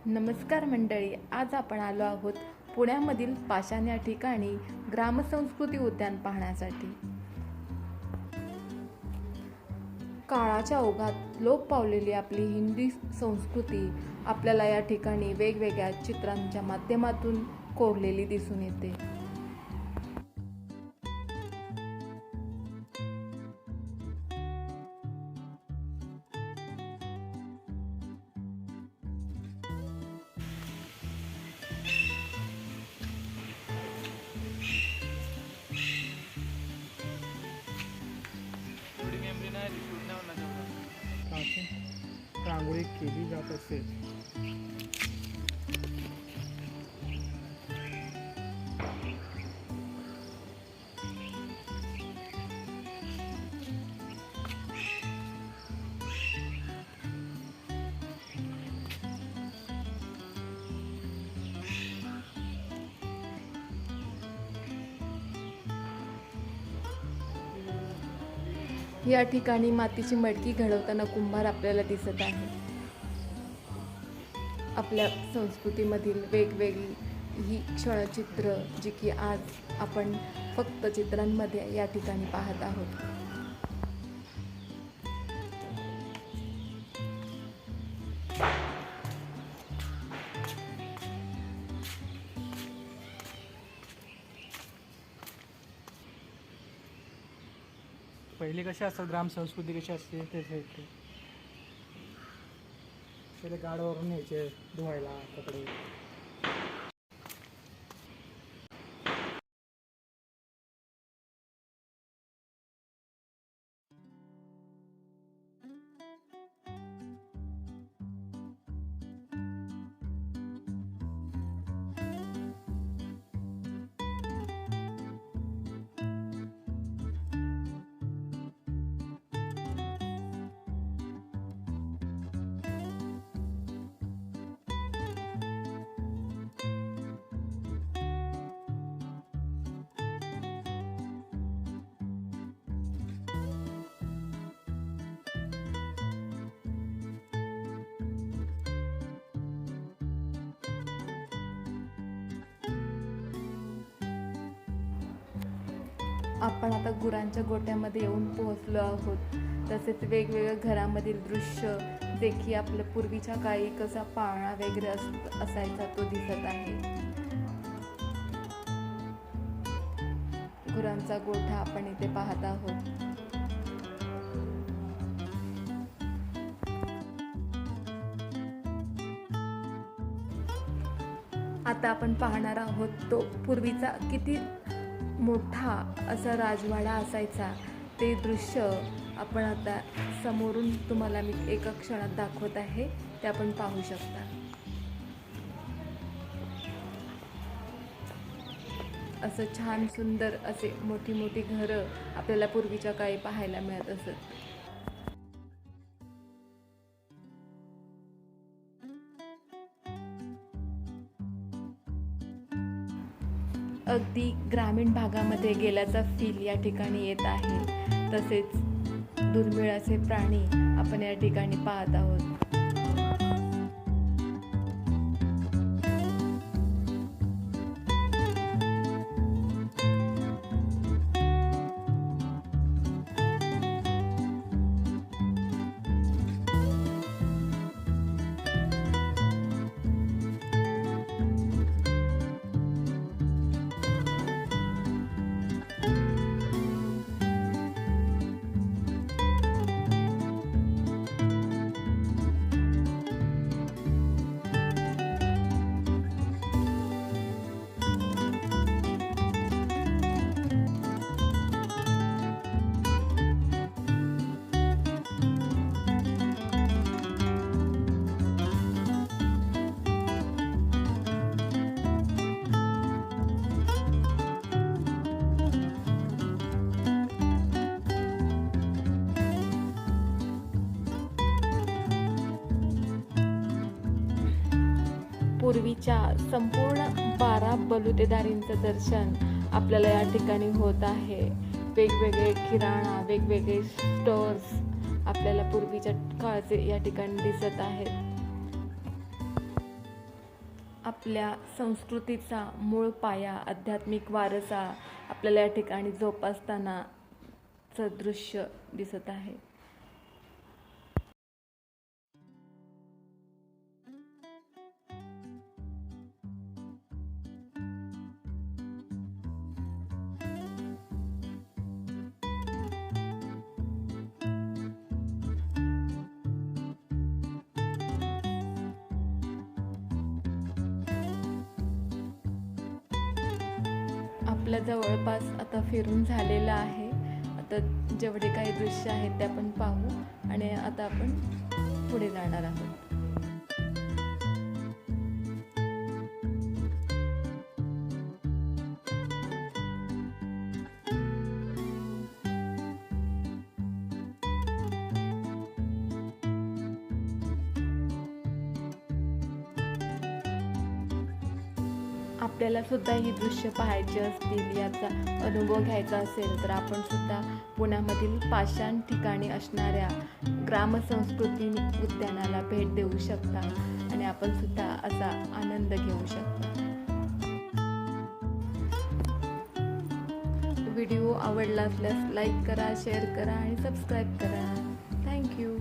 नमस्कार मंडळी, आज आपण आलो आहोत पुण्यामधील पाषाण या ठिकाणी ग्रामसंस्कृती उद्यान पाहण्यासाठी। काळाच्या ओघात लोप पावलेली आपली हिंदी संस्कृती आपल्याला या ठिकाणी वेगवेगळ्या चित्रांच्या माध्यमातून कोरलेली दिसून येते। रांगोळी केली जात असे। या ठिकाणी मातीची मडकी घडवताना कुंभार आपल्याला दिसत आहे। आपल्या संस्कृतीमधील वेगवेगळी ही क्षणचित्र जी की आज आपण फक्त चित्रांमध्ये या ठिकाणी पाहत आहोत। पहिले कसे असतात, ग्राम संस्कृती कशी असते तेच येते। पहिले गाडवरून यायचे धुवायला कपडे। आपण आता गुरांच्या गोट्यामध्ये येऊन पोहोचलो आहोत। तसेच वेगवेगळ्या घरामधील दृश्य जे की आपल्या पूर्वीच्या काळी कसा पाळणा वगैरे असायचा तो दिसत आहे। गुरांचा गोठा आपण इथे पाहत आहोत। आता आपण पाहणार आहोत तो पूर्वीचा किती मोठा असा राजवाडा असायचा, ते दृश्य आपण आता समोरून तुम्हाला मी एका क्षणात दाखवत आहे, ते आपण पाहू शकता। असं छान सुंदर असे मोठी मोठी घरं आपल्याला पूर्वीच्या काळी पाहायला मिळत असत। अगदी ग्रामीण भागामध्ये गेल्याचा फील या ठिकाणी येत आहे। तसेच दुर्मिळ असे प्राणी आपण या ठिकाणी पाहत आहोत। पूर्वीच्या संपूर्ण 12 बलुतेदारींचं दर्शन आपल्याला या ठिकाणी होत आहे। वेगवेगळे किराणा, वेगवेगळे स्टोर्स आपल्याला पूर्वीच्या काळचे या ठिकाणी दिसत आहेत। आपल्या संस्कृतीचा मूळ पाया, आध्यात्मिक वारसा आपल्याला या ठिकाणी जोपासतानाचं दृश्य दिसत आहे. आपल्या जवळपास आता फिरून झालेलं आहे. आता जेवढे काही दृश्य आहेत ते आपण पाहू आणि आता आपण पुढे जाणार आहोत. आपल्याला सुद्धा ही दृश्य पाहायची असतील, याचा अनुभव घ्यायचा असेल तर आपण सुद्धा पुण्यामधील पाषाण ठिकाणी असणाऱ्या ग्रामसंस्कृती उद्यानाला भेट देऊ शकता आणि आपण सुद्धा असा आनंद घेऊ शकता. व्हिडिओ आवडला असल्यास लाईक करा, शेअर करा आणि सबस्क्राईब करा. थँक्यू.